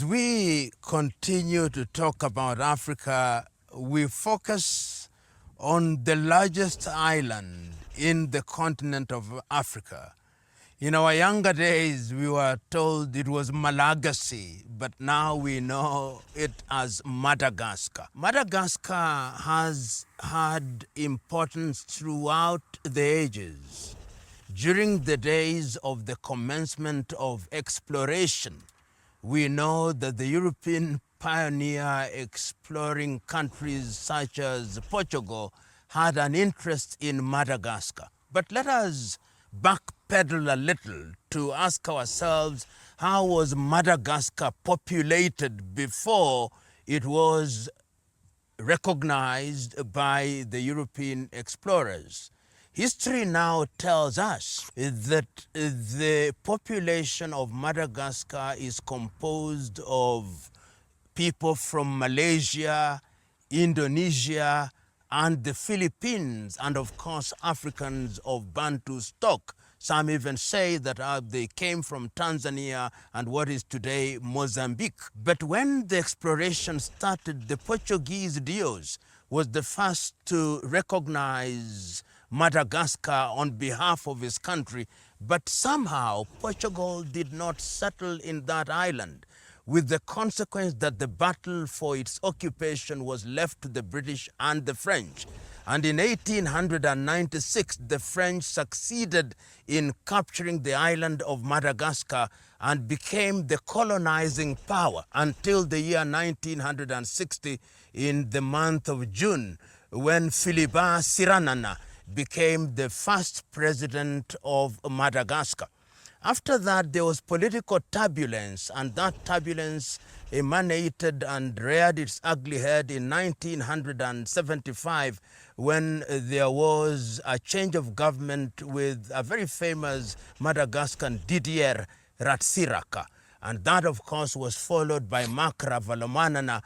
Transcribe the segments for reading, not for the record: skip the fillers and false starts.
As we continue to talk about Africa, we focus on the largest island in the continent of Africa. In our younger days, we were told it was Malagasy, but now we know it as Madagascar. Madagascar has had importance throughout the ages. During the days of the commencement of exploration, we know that the European pioneer exploring countries such as Portugal had an interest in Madagascar. But let us backpedal a little to ask ourselves, how was Madagascar populated before it was recognized by the European explorers? History now tells us that the population of Madagascar is composed of people from Malaysia, Indonesia, and the Philippines, and of course Africans of Bantu stock. Some even say that they came from Tanzania and what is today Mozambique. But when the exploration started, the Portuguese Dios was the first to recognize Madagascar on behalf of his country, but somehow Portugal did not settle in that island, with the consequence that the battle for its occupation was left to the British and the French. And in 1896, the French succeeded in capturing the island of Madagascar and became the colonizing power until the year 1960 in the month of June, when Philibert Siranana became the first president of Madagascar. After that, there was political turbulence, and that turbulence emanated and reared its ugly head in 1975 when there was a change of government with a very famous Madagascan Didier Ratsiraka. And that, of course, was followed by Marc Ravalomanana,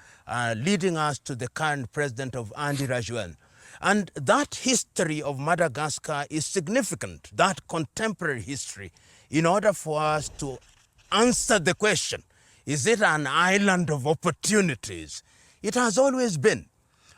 leading us to the current president of Andy Rajoelina. And that history of Madagascar is significant, that contemporary history, in order for us to answer the question, is it an island of opportunities? It has always been.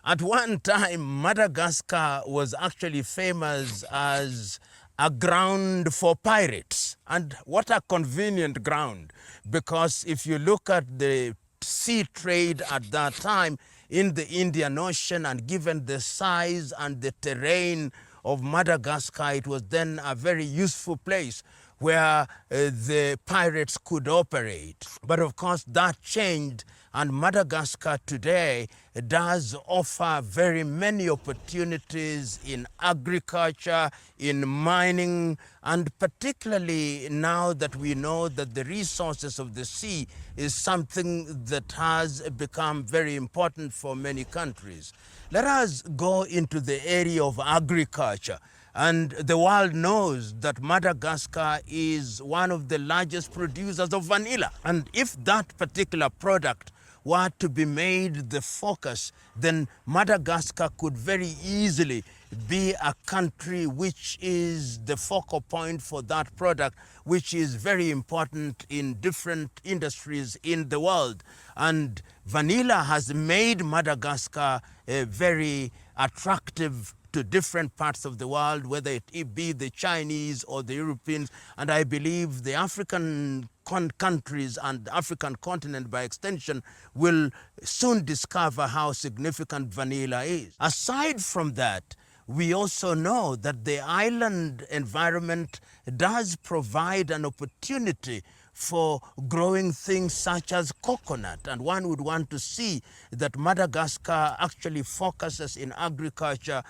At one time, Madagascar was actually famous as a ground for pirates. And what a convenient ground, because if you look at the sea trade at that time in the Indian Ocean, and given the size and the terrain of Madagascar, it was then a very useful place where the pirates could operate. But of course that changed, and Madagascar today does offer very many opportunities in agriculture, in mining, and particularly now that we know that the resources of the sea is something that has become very important for many countries. Let us go into the area of agriculture. And the world knows that Madagascar is one of the largest producers of vanilla. And if that particular product were to be made the focus, then Madagascar could very easily be a country which is the focal point for that product, which is very important in different industries in the world. And vanilla has made Madagascar very attractive to different parts of the world, whether it be the Chinese or the Europeans, and I believe the African countries and the African continent by extension will soon discover how significant vanilla is. Aside from that, we also know that the island environment does provide an opportunity for growing things such as coconut. And one would want to see that Madagascar actually focuses in agriculture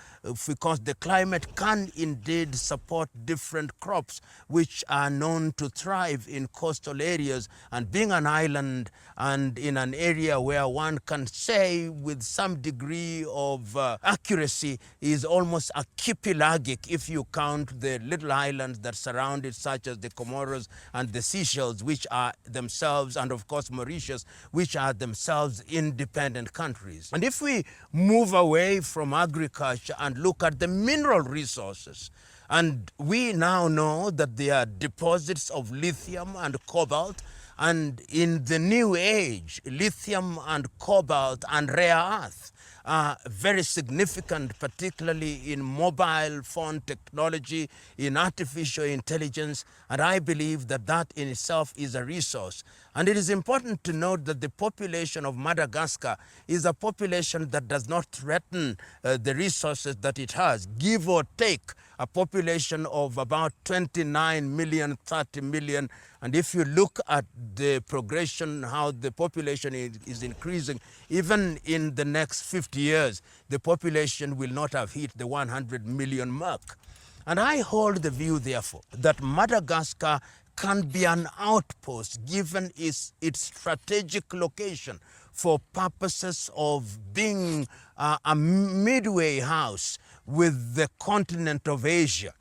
because the climate can indeed support different crops which are known to thrive in coastal areas. And being an island and in an area where one can say with some degree of accuracy is almost archipelagic if you count the little islands that surround it, such as the Comoros and the Seychelles, which are themselves, and of course Mauritius, which are themselves independent countries. And if we move away from agriculture and look at the mineral resources, and we now know that there are deposits of lithium and cobalt, And in the new age, lithium and cobalt and rare earth are very significant, particularly in mobile phone technology, in artificial intelligence, and I believe that that in itself is a resource. And it is important to note that the population of Madagascar is a population that does not threaten the resources that it has, give or take a population of about 29 million, 30 million. And if you look at the progression, how the population is increasing, even in the next 50 years, the population will not have hit the 100 million mark. And I hold the view, therefore, that Madagascar can be an outpost given its strategic location for purposes of being a midway house with the continent of Asia,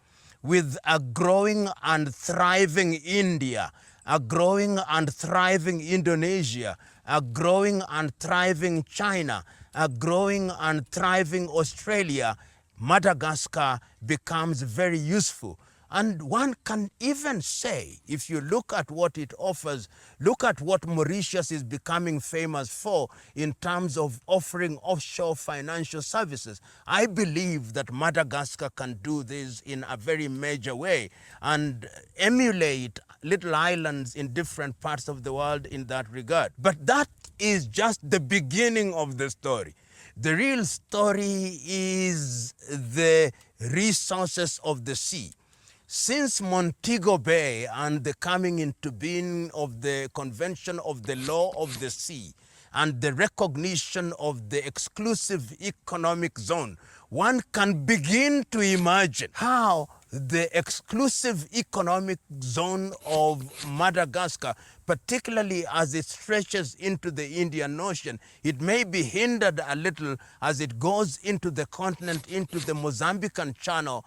with a growing and thriving India, a growing and thriving Indonesia, a growing and thriving China, a growing and thriving Australia. Madagascar becomes very useful. And one can even say, if you look at what it offers, look at what Mauritius is becoming famous for in terms of offering offshore financial services. I believe that Madagascar can do this in a very major way and emulate little islands in different parts of the world in that regard. But that is just the beginning of the story. The real story is the resources of the sea. Since Montego Bay and the coming into being of the Convention of the Law of the Sea and the recognition of the exclusive economic zone, one can begin to imagine how the exclusive economic zone of Madagascar, particularly as it stretches into the Indian Ocean, it may be hindered a little as it goes into the continent, into the Mozambican Channel,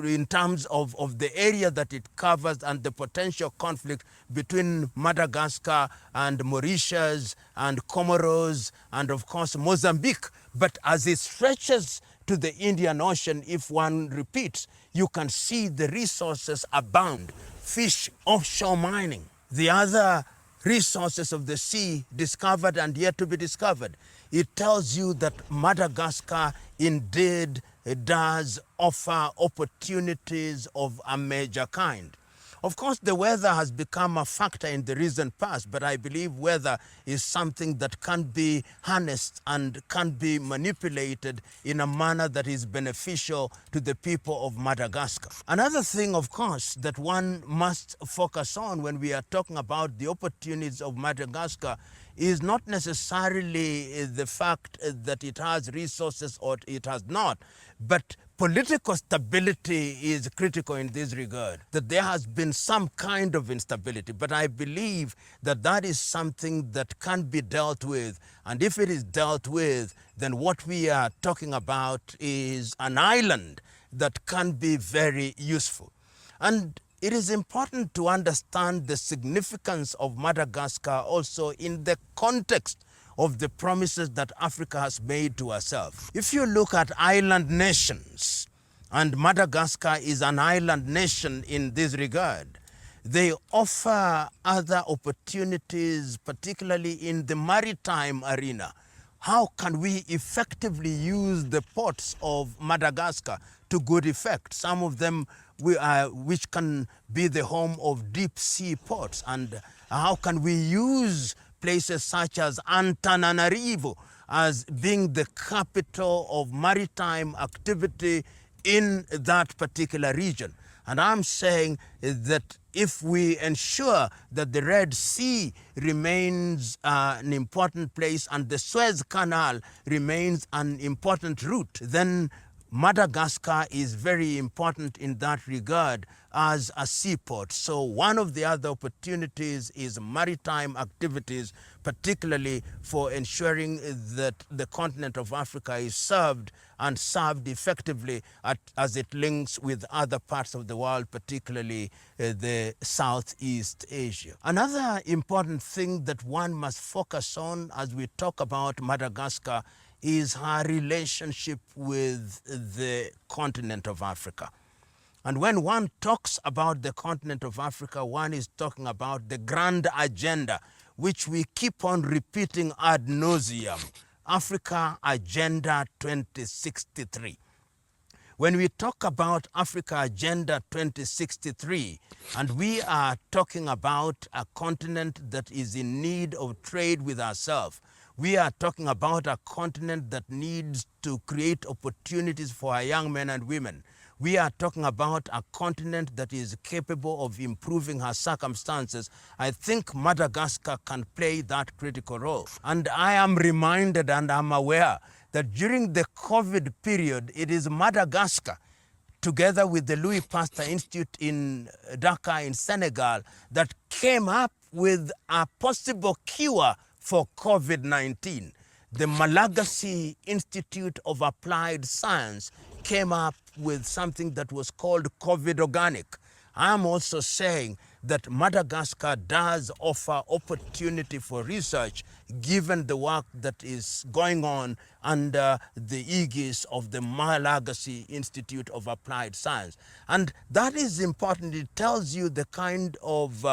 in terms of the area that it covers and the potential conflict between Madagascar and Mauritius and Comoros and, of course, Mozambique. But as it stretches to the Indian Ocean, if one repeats, you can see the resources abound. Fish, offshore mining, the other resources of the sea discovered and yet to be discovered. It tells you that Madagascar indeed does offer opportunities of a major kind. Of course, the weather has become a factor in the recent past, but I believe weather is something that can be harnessed and can be manipulated in a manner that is beneficial to the people of Madagascar. Another thing, of course, that one must focus on when we are talking about the opportunities of Madagascar is not necessarily the fact that it has resources or it has not, but political stability is critical in this regard, that there has been some kind of instability, but I believe that that is something that can be dealt with. And if it is dealt with, then what we are talking about is an island that can be very useful. And it is important to understand the significance of Madagascar also in the context of the promises that Africa has made to herself. If you look at island nations, and Madagascar is an island nation in this regard, they offer other opportunities, particularly in the maritime arena. How can we effectively use the ports of Madagascar to good effect? Some of them which can be the home of deep sea ports. And how can we use places such as Antananarivo as being the capital of maritime activity in that particular region? And I'm saying that if we ensure that the Red Sea remains an important place and the Suez Canal remains an important route, then Madagascar is very important in that regard as a seaport. So one of the other opportunities is maritime activities, particularly for ensuring that the continent of Africa is served and served effectively as it links with other parts of the world, particularly the Southeast Asia. Another important thing that one must focus on as we talk about Madagascar is her relationship with the continent of Africa. And when one talks about the continent of Africa, one is talking about the grand agenda, which we keep on repeating ad nauseum, Africa Agenda 2063. When we talk about Africa Agenda 2063, and we are talking about a continent that is in need of trade with ourselves, we are talking about a continent that needs to create opportunities for our young men and women. We are talking about a continent that is capable of improving her circumstances. I think Madagascar can play that critical role. And I am reminded and I'm aware that during the COVID period, it is Madagascar, together with the Louis Pasteur Institute in Dakar in Senegal, that came up with a possible cure for COVID-19. The Malagasy Institute of Applied Science came up with something that was called COVID Organic. I'm also saying that Madagascar does offer opportunity for research given the work that is going on under the aegis of the Malagasy Institute of Applied Science. And that is important. It tells you the kind of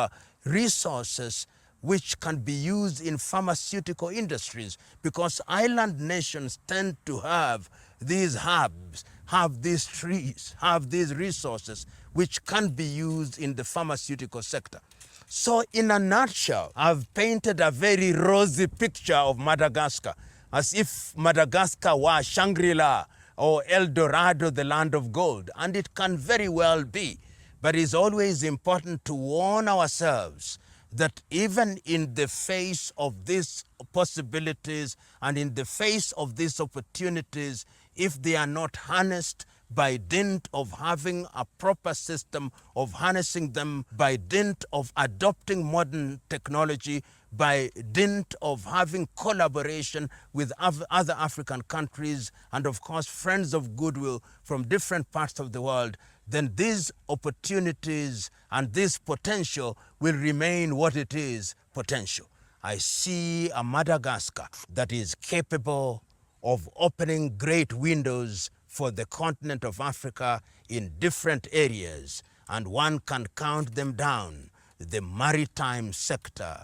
resources which can be used in pharmaceutical industries, because island nations tend to have these hubs, have these trees, have these resources which can be used in the pharmaceutical sector. So in a nutshell, I've painted a very rosy picture of Madagascar, as if Madagascar were Shangri-La or El Dorado, the land of gold, and it can very well be. But it's always important to warn ourselves that even in the face of these possibilities and in the face of these opportunities, if they are not harnessed by dint of having a proper system of harnessing them, by dint of adopting modern technology, by dint of having collaboration with other African countries and of course friends of goodwill from different parts of the world, then these opportunities and this potential will remain what it is, potential. I see a Madagascar that is capable of opening great windows for the continent of Africa in different areas, and one can count them down: the maritime sector,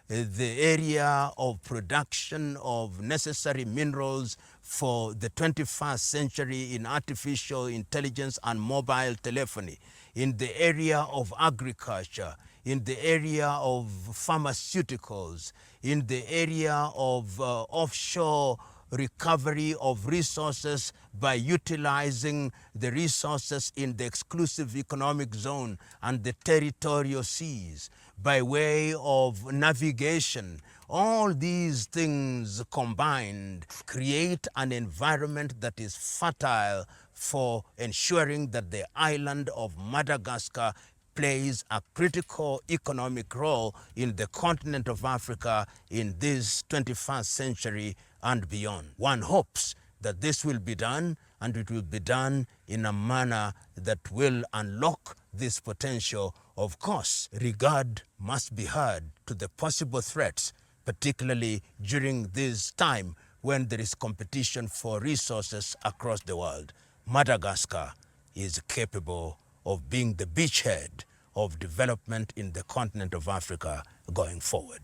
the area of production of necessary minerals for the 21st century in artificial intelligence and mobile telephony, in the area of agriculture, in the area of pharmaceuticals, in the area of offshore recovery of resources by utilizing the resources in the exclusive economic zone and the territorial seas, by way of navigation. All these things combined create an environment that is fertile for ensuring that the island of Madagascar plays a critical economic role in the continent of Africa in this 21st century and beyond. One hopes that this will be done, and it will be done in a manner that will unlock this potential. Of course, regard must be had to the possible threats, particularly during this time when there is competition for resources across the world. Madagascar is capable of being the beachhead of development in the continent of Africa going forward.